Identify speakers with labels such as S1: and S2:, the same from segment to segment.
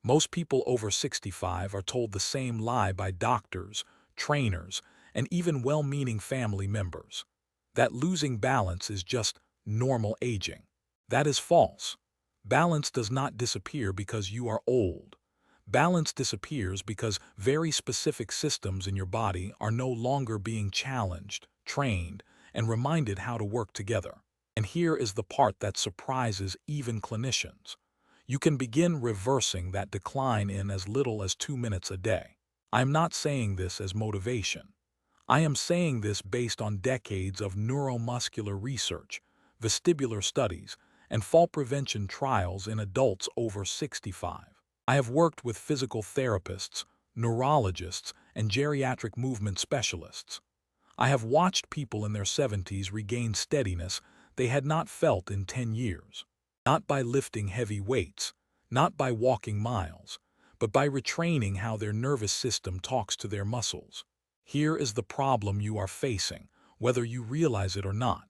S1: Most people over 65 are told the same lie by doctors, trainers, and even well-meaning family members. That losing balance is just normal aging. That is false. Balance does not disappear because you are old. Balance disappears because very specific systems in your body are no longer being challenged, trained, and reminded how to work together. And here is the part that surprises even clinicians. You can begin reversing that decline in as little as 2 minutes a day. I am not saying this as motivation. I am saying this based on decades of neuromuscular research, vestibular studies, and fall prevention trials in adults over 65. I have worked with physical therapists, neurologists, and geriatric movement specialists. I have watched people in their 70s regain steadiness they had not felt in 10 years. Not by lifting heavy weights, not by walking miles, but by retraining how their nervous system talks to their muscles. Here is the problem you are facing, whether you realize it or not.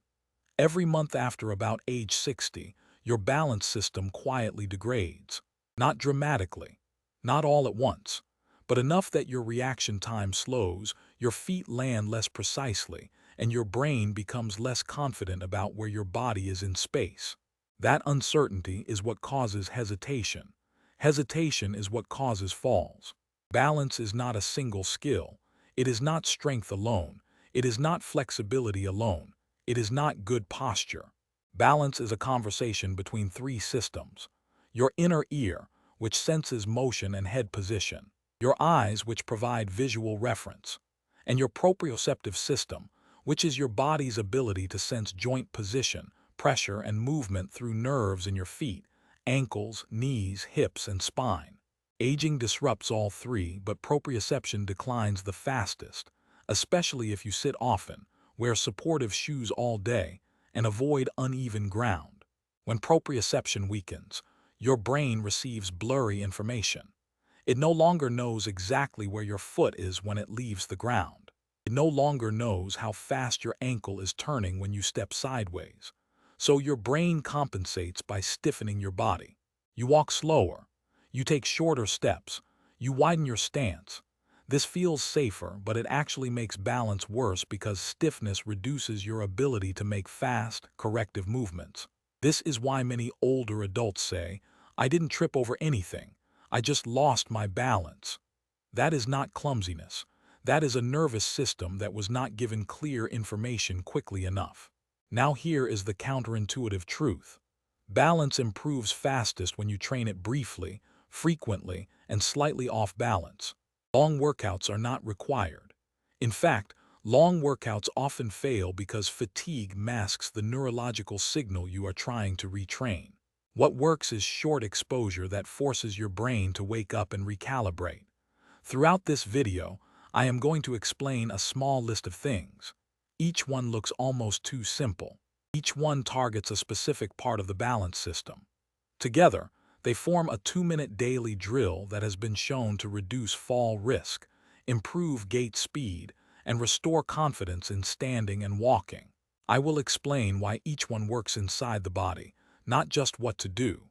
S1: Every month after about age 60, your balance system quietly degrades. Not dramatically, not all at once, but enough that your reaction time slows, your feet land less precisely, and your brain becomes less confident about where your body is in space. That uncertainty is what causes hesitation. Hesitation is what causes falls. Balance is not a single skill. It is not strength alone. It is not flexibility alone. It is not good posture. Balance is a conversation between three systems. Your inner ear, which senses motion and head position. Your eyes, which provide visual reference. And your proprioceptive system, which is your body's ability to sense joint position, pressure, and movement through nerves in your feet, ankles, knees, hips, and spine. Aging disrupts all three, but proprioception declines the fastest, especially if you sit often, wear supportive shoes all day, and avoid uneven ground. When proprioception weakens, your brain receives blurry information. It no longer knows exactly where your foot is when it leaves the ground. It no longer knows how fast your ankle is turning when you step sideways. So your brain compensates by stiffening your body. You walk slower. You take shorter steps. You widen your stance. This feels safer, but it actually makes balance worse because stiffness reduces your ability to make fast, corrective movements. This is why many older adults say, "I didn't trip over anything. I just lost my balance." That is not clumsiness. That is a nervous system that was not given clear information quickly enough. Now here is the counterintuitive truth. Balance improves fastest when you train it briefly, frequently, and slightly off balance. Long workouts are not required. In fact, long workouts often fail because fatigue masks the neurological signal you are trying to retrain. What works is short exposure that forces your brain to wake up and recalibrate. Throughout this video, I am going to explain a small list of things. Each one looks almost too simple. Each one targets a specific part of the balance system. Together, they form a 2-minute daily drill that has been shown to reduce fall risk, improve gait speed, and restore confidence in standing and walking. I will explain why each one works inside the body, not just what to do.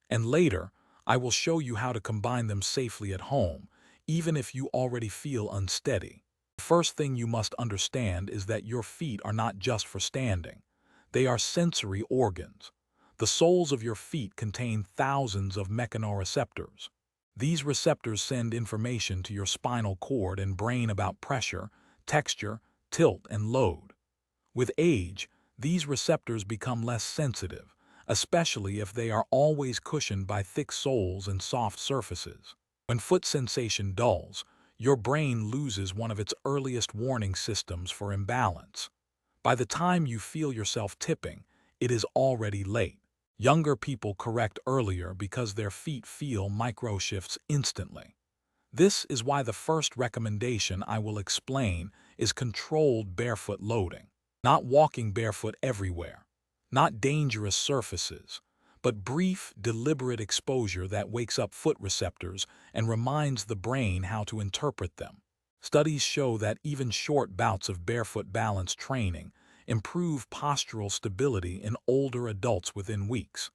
S1: And later, I will show you how to combine them safely at home, even if you already feel unsteady. The first thing you must understand is that your feet are not just for standing. They are sensory organs. The soles of your feet contain thousands of mechanoreceptors. These receptors send information to your spinal cord and brain about pressure, texture, tilt, and load. With age, these receptors become less sensitive, especially if they are always cushioned by thick soles and soft surfaces. When foot sensation dulls, your brain loses one of its earliest warning systems for imbalance. By the time you feel yourself tipping, it is already late. Younger people correct earlier because their feet feel microshifts instantly. This is why the first recommendation I will explain is controlled barefoot loading. Not walking barefoot everywhere, not dangerous surfaces, but brief, deliberate exposure that wakes up foot receptors and reminds the brain how to interpret them. Studies show that even short bouts of barefoot balance training improve postural stability in older adults within weeks.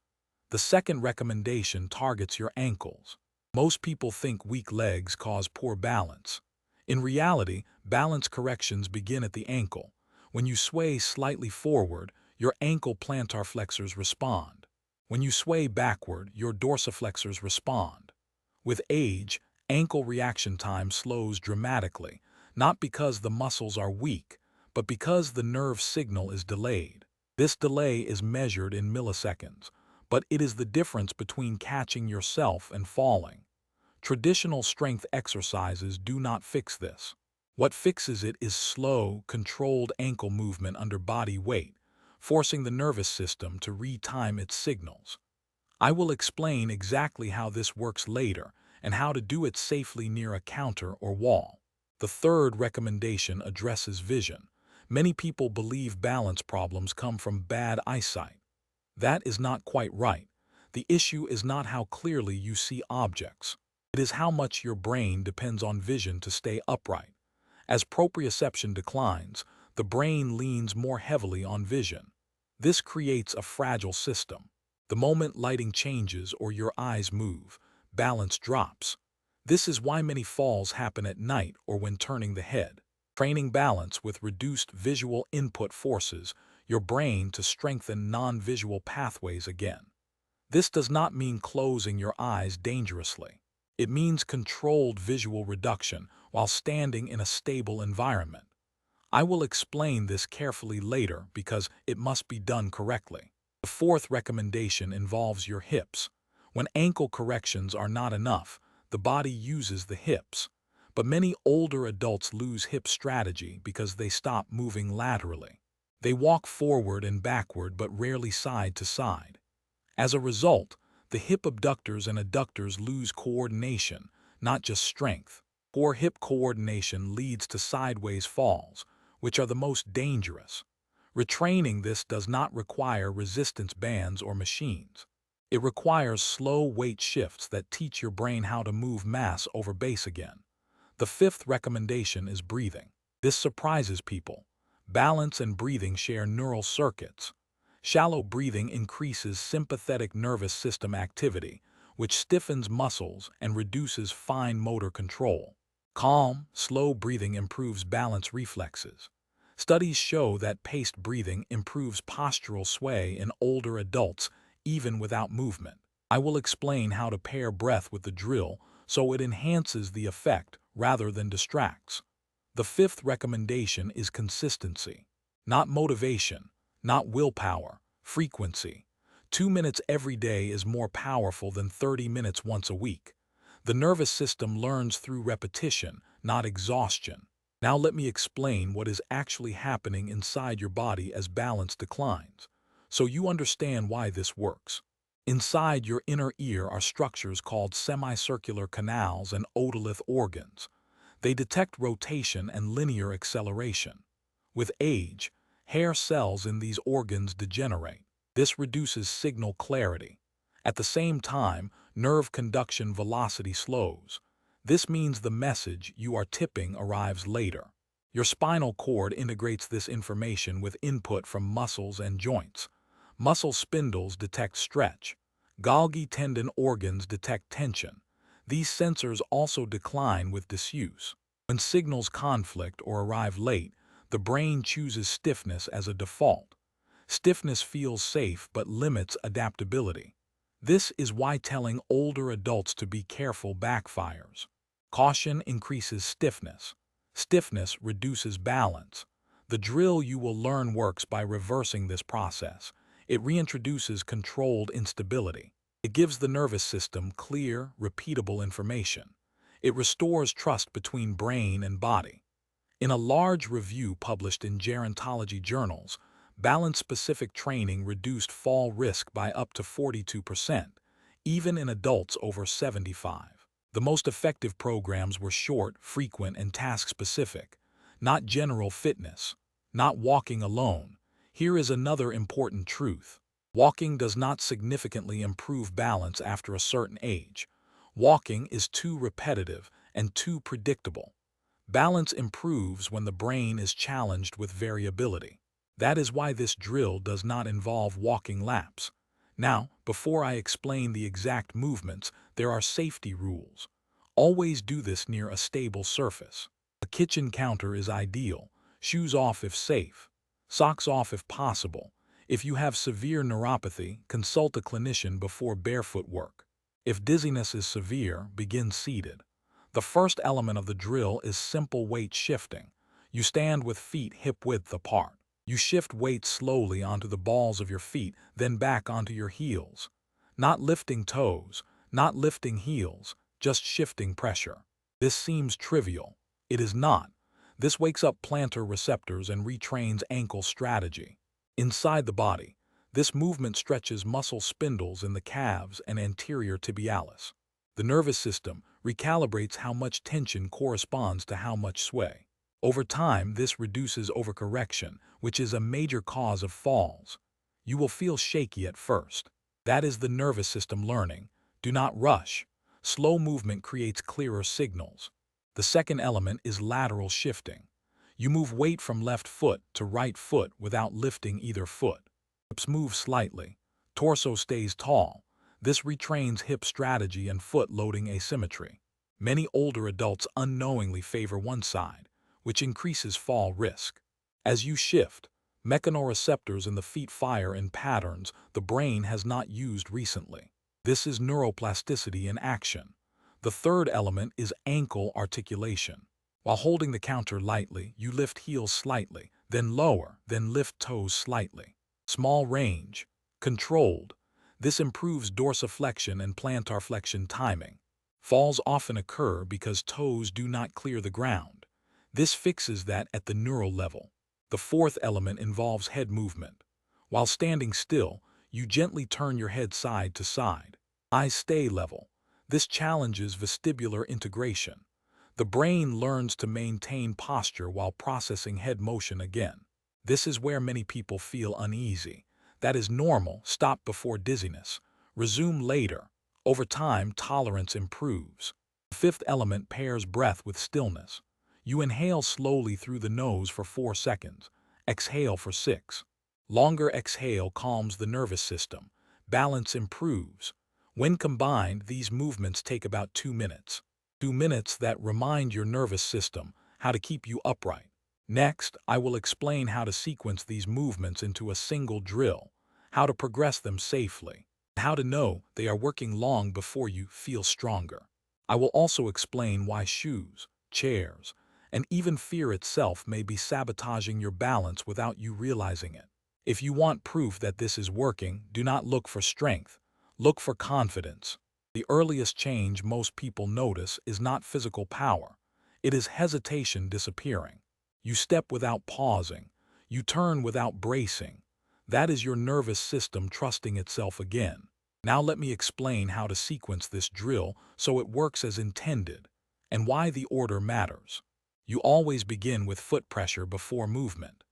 S1: The second recommendation targets your ankles. Most people think weak legs cause poor balance. In reality, balance corrections begin at the ankle. When you sway slightly forward, your ankle plantar flexors respond. When you sway backward, your dorsiflexors respond. With age, ankle reaction time slows dramatically, not because the muscles are weak, but because the nerve signal is delayed. This delay is measured in milliseconds, but it is the difference between catching yourself and falling. Traditional strength exercises do not fix this. What fixes it is slow, controlled ankle movement under body weight, forcing the nervous system to retime its signals. I will explain exactly how this works later and how to do it safely near a counter or wall. The third recommendation addresses vision. Many people believe balance problems come from bad eyesight. That is not quite right. The issue is not how clearly you see objects. It is how much your brain depends on vision to stay upright. As proprioception declines, the brain leans more heavily on vision. This creates a fragile system. The moment lighting changes or your eyes move, balance drops. This is why many falls happen at night or when turning the head. Training balance with reduced visual input forces your brain to strengthen non-visual pathways again. This does not mean closing your eyes dangerously. It means controlled visual reduction while standing in a stable environment. I will explain this carefully later because it must be done correctly. The fourth recommendation involves your hips. When ankle corrections are not enough, the body uses the hips. But many older adults lose hip strategy because they stop moving laterally. They walk forward and backward but rarely side to side. As a result, the hip abductors and adductors lose coordination, not just strength. Poor hip coordination leads to sideways falls, which are the most dangerous. Retraining this does not require resistance bands or machines. It requires slow weight shifts that teach your brain how to move mass over base again. The fifth recommendation is breathing. This surprises people. Balance and breathing share neural circuits. Shallow breathing increases sympathetic nervous system activity, which stiffens muscles and reduces fine motor control. Calm, slow breathing improves balance reflexes. Studies show that paced breathing improves postural sway in older adults even without movement. I will explain how to pair breath with the drill so it enhances the effect rather than distracts. The fifth recommendation is consistency. Not motivation, not willpower, frequency. 2 minutes every day is more powerful than 30 minutes once a week. The nervous system learns through repetition, not exhaustion. Now let me explain what is actually happening inside your body as balance declines, so you understand why this works. Inside your inner ear are structures called semicircular canals and otolith organs. They detect rotation and linear acceleration. With age, hair cells in these organs degenerate. This reduces signal clarity. At the same time, nerve conduction velocity slows. This means the message you are tipping arrives later. Your spinal cord integrates this information with input from muscles and joints. Muscle spindles detect stretch. Golgi tendon organs detect tension. These sensors also decline with disuse. When signals conflict or arrive late, the brain chooses stiffness as a default. Stiffness feels safe but limits adaptability. This is why telling older adults to be careful backfires. Caution increases stiffness. Stiffness reduces balance. The drill you will learn works by reversing this process. It reintroduces controlled instability. It gives the nervous system clear, repeatable information. It restores trust between brain and body. In a large review published in gerontology journals, balance-specific training reduced fall risk by up to 42%, even in adults over 75. The most effective programs were short, frequent, and task-specific, not general fitness, not walking alone. Here is another important truth. Walking does not significantly improve balance after a certain age. Walking is too repetitive and too predictable. Balance improves when the brain is challenged with variability. That is why this drill does not involve walking laps. Now, before I explain the exact movements, there are safety rules. Always do this near a stable surface. A kitchen counter is ideal. Shoes off if safe. Socks off if possible. If you have severe neuropathy, consult a clinician before barefoot work. If dizziness is severe, begin seated. The first element of the drill is simple weight shifting. You stand with feet hip-width apart. You shift weight slowly onto the balls of your feet, then back onto your heels. Not lifting toes, not lifting heels, just shifting pressure. This seems trivial. It is not. This wakes up plantar receptors and retrains ankle strategy. Inside the body, this movement stretches muscle spindles in the calves and anterior tibialis. The nervous system recalibrates how much tension corresponds to how much sway. Over time, this reduces overcorrection, which is a major cause of falls. You will feel shaky at first. That is the nervous system learning. Do not rush. Slow movement creates clearer signals. The second element is lateral shifting. You move weight from left foot to right foot without lifting either foot. Hips move slightly. Torso stays tall. This retrains hip strategy and foot loading asymmetry. Many older adults unknowingly favor one side, which increases fall risk. As you shift, mechanoreceptors in the feet fire in patterns the brain has not used recently. This is neuroplasticity in action. The third element is ankle articulation. While holding the counter lightly, you lift heels slightly, then lower, then lift toes slightly. Small range, controlled. This improves dorsiflexion and plantarflexion timing. Falls often occur because toes do not clear the ground. This fixes that at the neural level. The fourth element involves head movement. While standing still, you gently turn your head side to side. Eyes stay level. This challenges vestibular integration. The brain learns to maintain posture while processing head motion again. This is where many people feel uneasy. That is normal. Stop before dizziness. Resume later. Over time, tolerance improves. The fifth element pairs breath with stillness. You inhale slowly through the nose for 4 seconds. Exhale for 6. Longer exhale calms the nervous system. Balance improves. When combined, these movements take about 2 minutes. 2 minutes that remind your nervous system how to keep you upright. Next, I will explain how to sequence these movements into a single drill, how to progress them safely, and how to know they are working long before you feel stronger. I will also explain why shoes, chairs, and even fear itself may be sabotaging your balance without you realizing it. If you want proof that this is working, do not look for strength. Look for confidence. The earliest change most people notice is not physical power. It is hesitation disappearing. You step without pausing. You turn without bracing. That is your nervous system trusting itself again. Now let me explain how to sequence this drill so it works as intended, and why the order matters. You always begin with foot pressure before movement.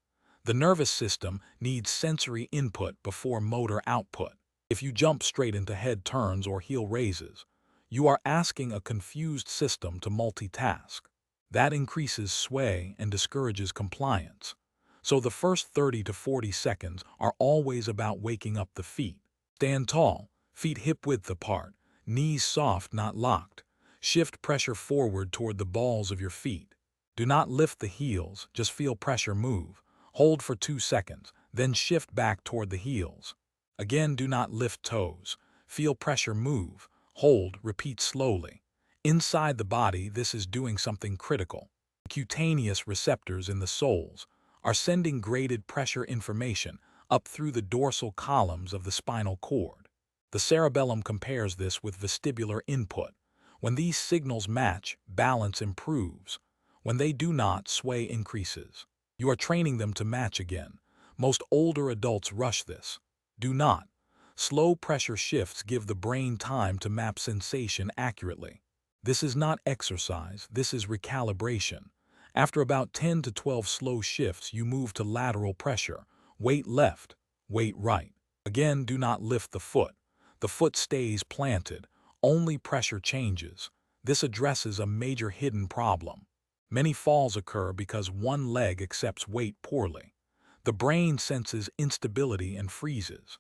S1: The nervous system needs sensory input before motor output. If you jump straight into head turns or heel raises, you are asking a confused system to multitask. That increases sway and discourages compliance. So the first 30 to 40 seconds are always about waking up the feet. Stand tall, feet hip-width apart, knees soft, not locked. Shift pressure forward toward the balls of your feet. Do not lift the heels, just feel pressure move. Hold for 2 seconds, then shift back toward the heels. Again, do not lift toes. Feel pressure move. Hold, repeat slowly. Inside the body, this is doing something critical. Cutaneous receptors in the soles are sending graded pressure information up through the dorsal columns of the spinal cord. The cerebellum compares this with vestibular input. When these signals match, balance improves. When they do not, sway increases. You are training them to match again. Most older adults rush this. Do not. Slow pressure shifts give the brain time to map sensation accurately. This is not exercise, this is recalibration. After about 10 to 12 slow shifts, you move to lateral pressure. Weight left, weight right. Again, do not lift the foot. The foot stays planted. Only pressure changes. This addresses a major hidden problem. Many falls occur because one leg accepts weight poorly. The brain senses instability and freezes.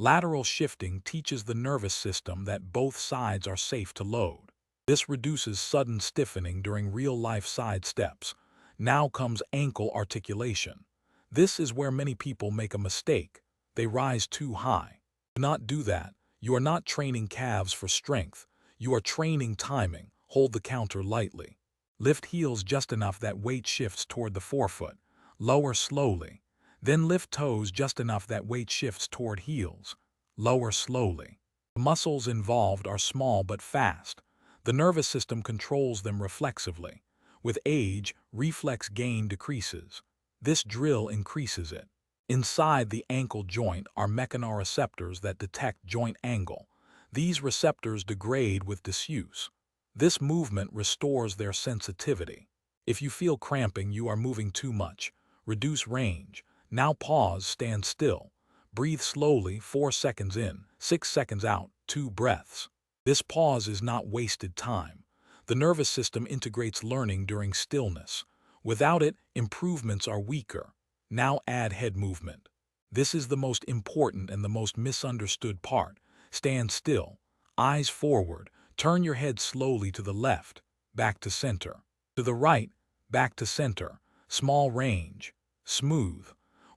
S1: Lateral shifting teaches the nervous system that both sides are safe to load. This reduces sudden stiffening during real-life side steps. Now comes ankle articulation. This is where many people make a mistake. They rise too high. Do not do that. You are not training calves for strength. You are training timing. Hold the counter lightly. Lift heels just enough that weight shifts toward the forefoot. Lower slowly. Then lift toes just enough that weight shifts toward heels. Lower slowly. The muscles involved are small but fast. The nervous system controls them reflexively. With age, reflex gain decreases. This drill increases it. Inside the ankle joint are mechanoreceptors that detect joint angle. These receptors degrade with disuse. This movement restores their sensitivity. If you feel cramping, you are moving too much. Reduce range. Now pause, stand still. Breathe slowly, 4 seconds in, 6 seconds out, 2 breaths. This pause is not wasted time. The nervous system integrates learning during stillness. Without it, improvements are weaker. Now add head movement. This is the most important and the most misunderstood part. Stand still, eyes forward, turn your head slowly to the left, back to center. To the right, back to center. Small range. Smooth.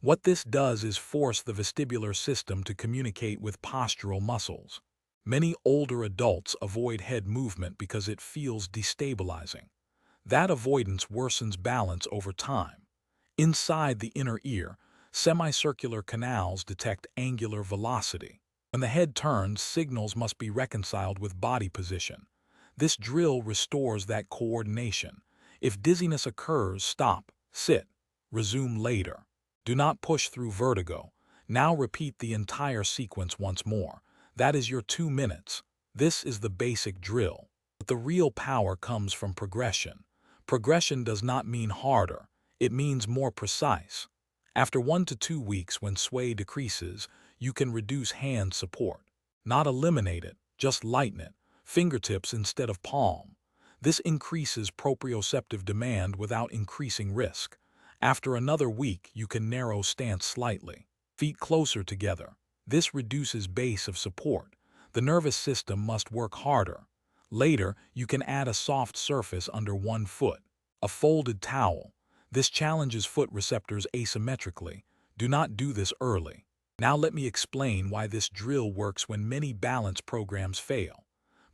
S1: What this does is force the vestibular system to communicate with postural muscles. Many older adults avoid head movement because it feels destabilizing. That avoidance worsens balance over time. Inside the inner ear, semicircular canals detect angular velocity. When the head turns, signals must be reconciled with body position. This drill restores that coordination. If dizziness occurs, stop, sit, resume later. Do not push through vertigo. Now repeat the entire sequence once more. That is your 2 minutes. This is the basic drill. But the real power comes from progression. Progression does not mean harder. It means more precise. After 1 to 2 weeks, when sway decreases, you can reduce hand support. Not eliminate it, just lighten it. Fingertips instead of palm. This increases proprioceptive demand without increasing risk. After another week, you can narrow stance slightly. Feet closer together. This reduces base of support. The nervous system must work harder. Later, you can add a soft surface under one foot. A folded towel. This challenges foot receptors asymmetrically. Do not do this early. Now let me explain why this drill works when many balance programs fail.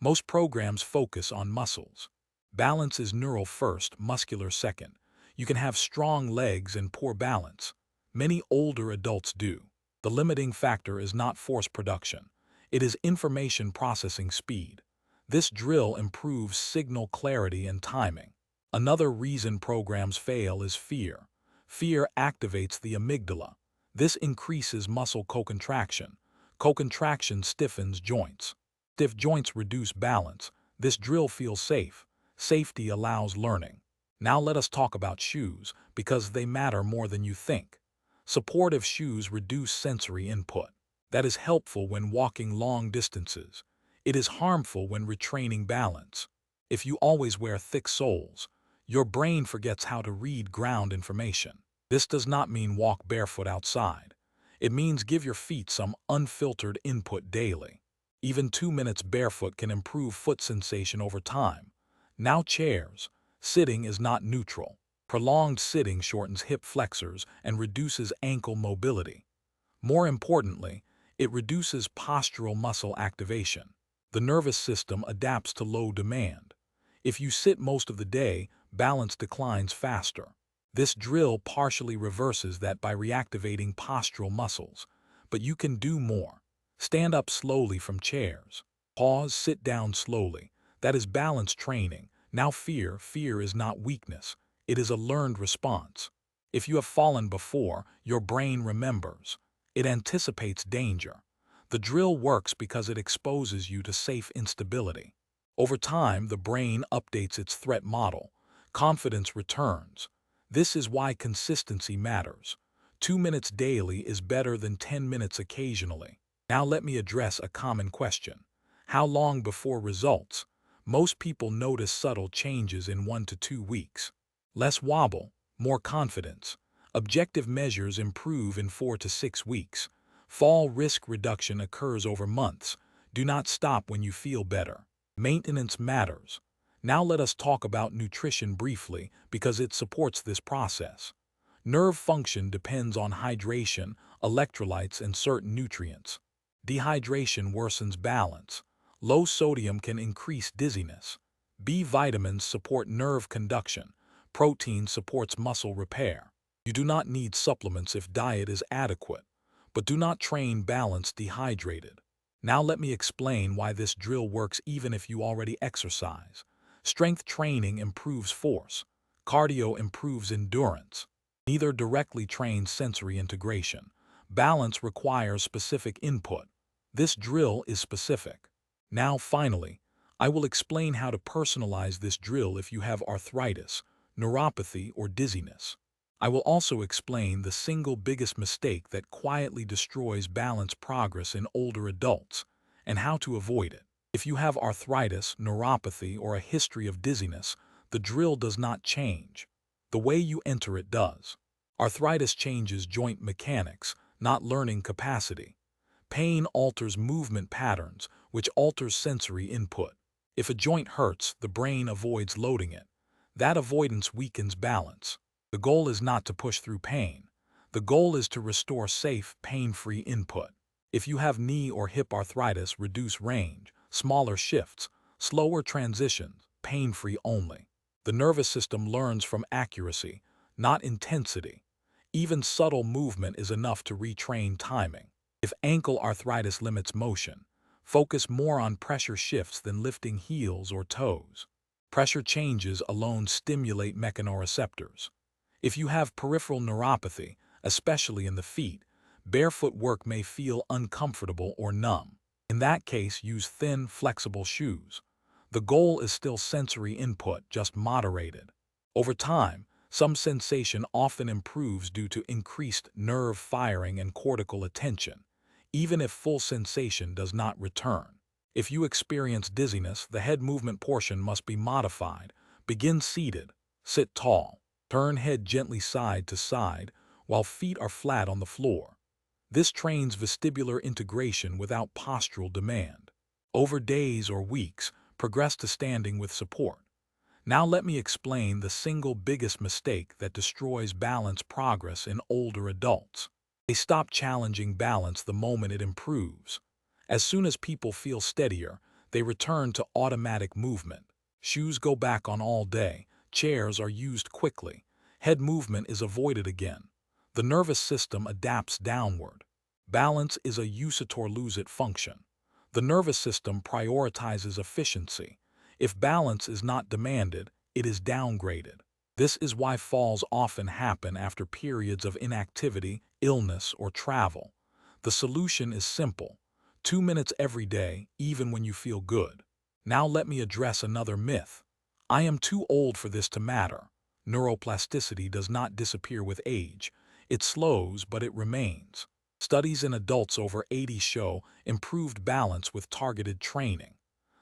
S1: Most programs focus on muscles. Balance is neural first, muscular second. You can have strong legs and poor balance. Many older adults do. The limiting factor is not force production. It is information processing speed. This drill improves signal clarity and timing. Another reason programs fail is fear. Fear activates the amygdala. This increases muscle co-contraction. Co-contraction stiffens joints. Stiff joints reduce balance. This drill feels safe. Safety allows learning. Now let us talk about shoes, because they matter more than you think. Supportive shoes reduce sensory input. That is helpful when walking long distances. It is harmful when retraining balance. If you always wear thick soles, your brain forgets how to read ground information. This does not mean walk barefoot outside. It means give your feet some unfiltered input daily. Even 2 minutes barefoot can improve foot sensation over time. Now chairs. Sitting is not neutral. Prolonged sitting shortens hip flexors and reduces ankle mobility. More importantly, it reduces postural muscle activation. The nervous system adapts to low demand. If you sit most of the day, balance declines faster. This drill partially reverses that by reactivating postural muscles. But you can do more. Stand up slowly from chairs. Pause, sit down slowly. That is balance training. Now fear is not weakness. It is a learned response. If you have fallen before, your brain remembers. It anticipates danger. The drill works because it exposes you to safe instability. Over time, the brain updates its threat model. Confidence returns. This is why consistency matters. 2 minutes daily is better than 10 minutes occasionally. Now let me address a common question. How long before results? Most people notice subtle changes in 1 to 2 weeks. Less wobble, more confidence. Objective measures improve in 4 to 6 weeks. Fall risk reduction occurs over months. Do not stop when you feel better. Maintenance matters. Now let us talk about nutrition briefly because it supports this process. Nerve function depends on hydration, electrolytes, and certain nutrients. Dehydration worsens balance. Low sodium can increase dizziness. B vitamins support nerve conduction. Protein supports muscle repair. You do not need supplements if diet is adequate, but do not train balanced dehydrated. Now let me explain why this drill works even if you already exercise. Strength training improves force. Cardio improves endurance. Neither directly trains sensory integration. Balance requires specific input. This drill is specific. Now finally, I will explain how to personalize this drill if you have arthritis, neuropathy, or dizziness. I will also explain the single biggest mistake that quietly destroys balance progress in older adults and how to avoid it. If you have arthritis, neuropathy, or a history of dizziness, the drill does not change. The way you enter it does. Arthritis changes joint mechanics, not learning capacity. Pain alters movement patterns, which alters sensory input. If a joint hurts, the brain avoids loading it. That avoidance weakens balance. The goal is not to push through pain. The goal is to restore safe, pain-free input. If you have knee or hip arthritis, reduce range, smaller shifts, slower transitions, pain-free only. The nervous system learns from accuracy, not intensity. Even subtle movement is enough to retrain timing. If ankle arthritis limits motion, focus more on pressure shifts than lifting heels or toes. Pressure changes alone stimulate mechanoreceptors. If you have peripheral neuropathy, especially in the feet, barefoot work may feel uncomfortable or numb. In that case, use thin, flexible shoes. The goal is still sensory input, just moderated. Over time, some sensation often improves due to increased nerve firing and cortical attention, even if full sensation does not return. If you experience dizziness, the head movement portion must be modified. Begin seated. Sit tall. Turn head gently side to side while feet are flat on the floor. This trains vestibular integration without postural demand. Over days or weeks, progress to standing with support. Now let me explain the single biggest mistake that destroys balance progress in older adults. They stop challenging balance the moment it improves. As soon as people feel steadier, they return to automatic movement. Shoes go back on all day, chairs are used quickly, head movement is avoided again. The nervous system adapts downward. Balance is a use it or lose it function. The nervous system prioritizes efficiency. If balance is not demanded, it is downgraded. This is why falls often happen after periods of inactivity, illness, or travel. The solution is simple. 2 minutes every day, even when you feel good. Now let me address another myth. I am too old for this to matter. Neuroplasticity does not disappear with age. It slows, but it remains. Studies in adults over 80 show improved balance with targeted training.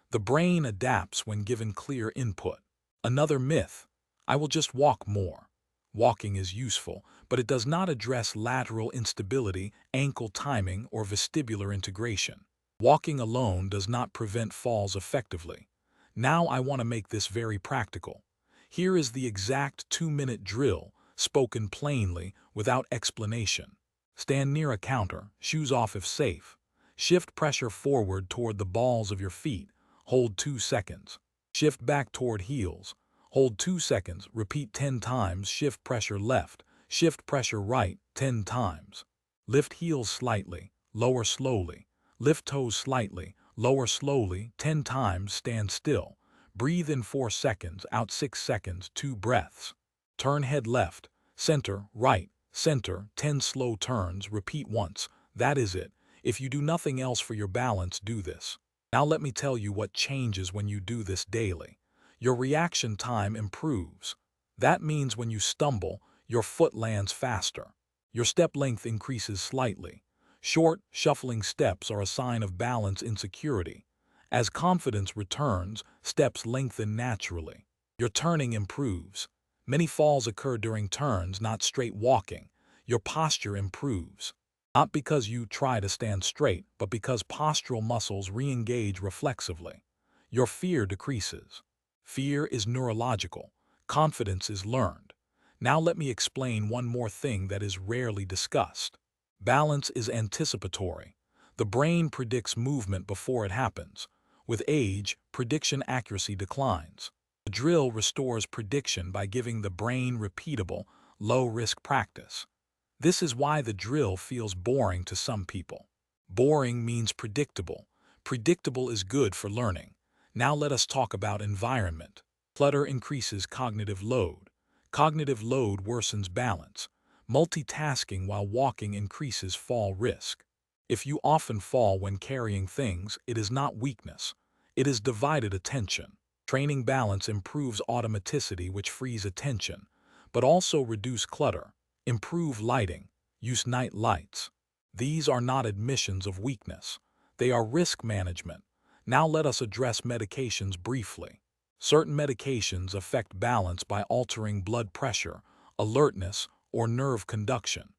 S1: The brain adapts when given clear input. Another myth. I will just walk more. Walking is useful, but it does not address lateral instability, ankle timing, or vestibular integration. Walking alone does not prevent falls effectively. Now I want to make this very practical. Here is the exact 2-minute drill, spoken plainly, without explanation. Stand near a counter, shoes off if safe. Shift pressure forward toward the balls of your feet. Hold 2 seconds. Shift back toward heels. Hold 2 seconds. Repeat 10 times. Shift pressure left. Shift pressure right 10 times. Lift heels slightly. Lower slowly. Lift toes slightly. Lower slowly 10 times. Stand still. Breathe in 4 seconds. Out 6 seconds. 2 breaths. Turn head left. Center, right, center. 10 slow turns. Repeat once. That is it. If you do nothing else for your balance, do this. Now let me tell you what changes when you do this daily. Your reaction time improves. That means when you stumble, your foot lands faster. Your step length increases slightly. Short, shuffling steps are a sign of balance insecurity. As confidence returns, steps lengthen naturally. Your turning improves. Many falls occur during turns, not straight walking. Your posture improves. Not because you try to stand straight, but because postural muscles re-engage reflexively. Your fear decreases. Fear is neurological. Confidence is learned. Now let me explain one more thing that is rarely discussed. Balance is anticipatory. The brain predicts movement before it happens. With age, prediction accuracy declines. The drill restores prediction by giving the brain repeatable, low-risk practice. This is why the drill feels boring to some people. Boring means predictable. Predictable is good for learning. Now let us talk about environment. Clutter increases cognitive load. Cognitive load worsens balance. Multitasking while walking increases fall risk. If you often fall when carrying things, it is not weakness. It is divided attention. Training balance improves automaticity, which frees attention, but also reduce clutter. Improve lighting. Use night lights. These are not admissions of weakness. They are risk management. Now let us address medications briefly. Certain medications affect balance by altering blood pressure, alertness, or nerve conduction.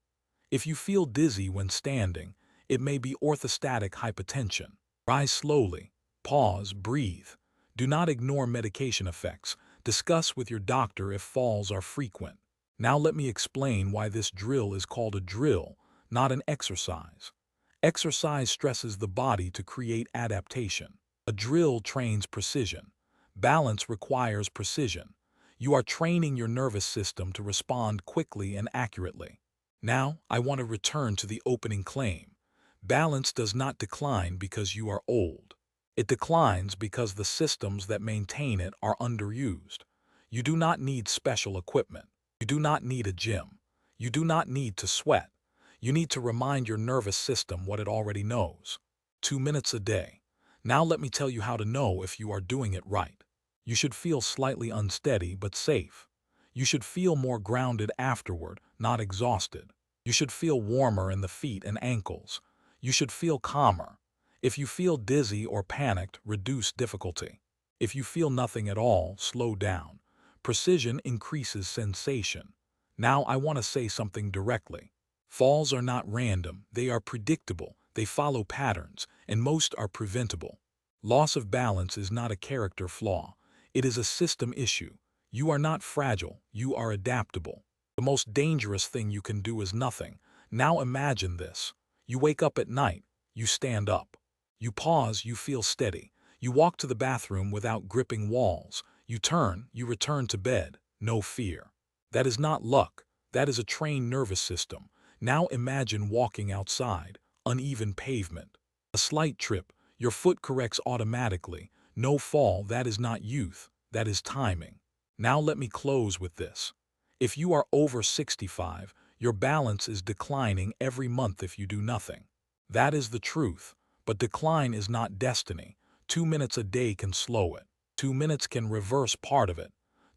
S1: If you feel dizzy when standing, it may be orthostatic hypotension. Rise slowly. Pause, breathe. Do not ignore medication effects. Discuss with your doctor if falls are frequent. Now let me explain why this drill is called a drill, not an exercise. Exercise stresses the body to create adaptation. A drill trains precision. Balance requires precision. You are training your nervous system to respond quickly and accurately. Now, I want to return to the opening claim. Balance does not decline because you are old. It declines because the systems that maintain it are underused. You do not need special equipment. You do not need a gym. You do not need to sweat. You need to remind your nervous system what it already knows. 2 minutes a day. Now let me tell you how to know if you are doing it right. You should feel slightly unsteady but safe. You should feel more grounded afterward, not exhausted. You should feel warmer in the feet and ankles. You should feel calmer. If you feel dizzy or panicked, reduce difficulty. If you feel nothing at all, slow down. Precision increases sensation. Now I want to say something directly. Falls are not random, they are predictable, they follow patterns, and most are preventable. Loss of balance is not a character flaw. It is a system issue. You are not fragile, you are adaptable. The most dangerous thing you can do is nothing. Now imagine this. You wake up at night, you stand up. You pause, you feel steady. You walk to the bathroom without gripping walls. You turn, you return to bed, no fear. That is not luck, that is a trained nervous system. Now imagine walking outside, uneven pavement. A slight trip, your foot corrects automatically. No fall, that is not youth, that is timing. Now let me close with this. If you are over 65, your balance is declining every month if you do nothing. That is the truth, but decline is not destiny. 2 minutes a day can slow it. 2 minutes can reverse part of it.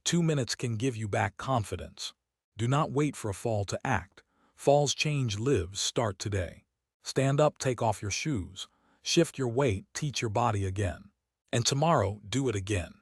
S1: 2 minutes can give you back confidence. Do not wait for a fall to act. Falls change lives, start today. Stand up, take off your shoes. Shift your weight, teach your body again. And tomorrow, do it again.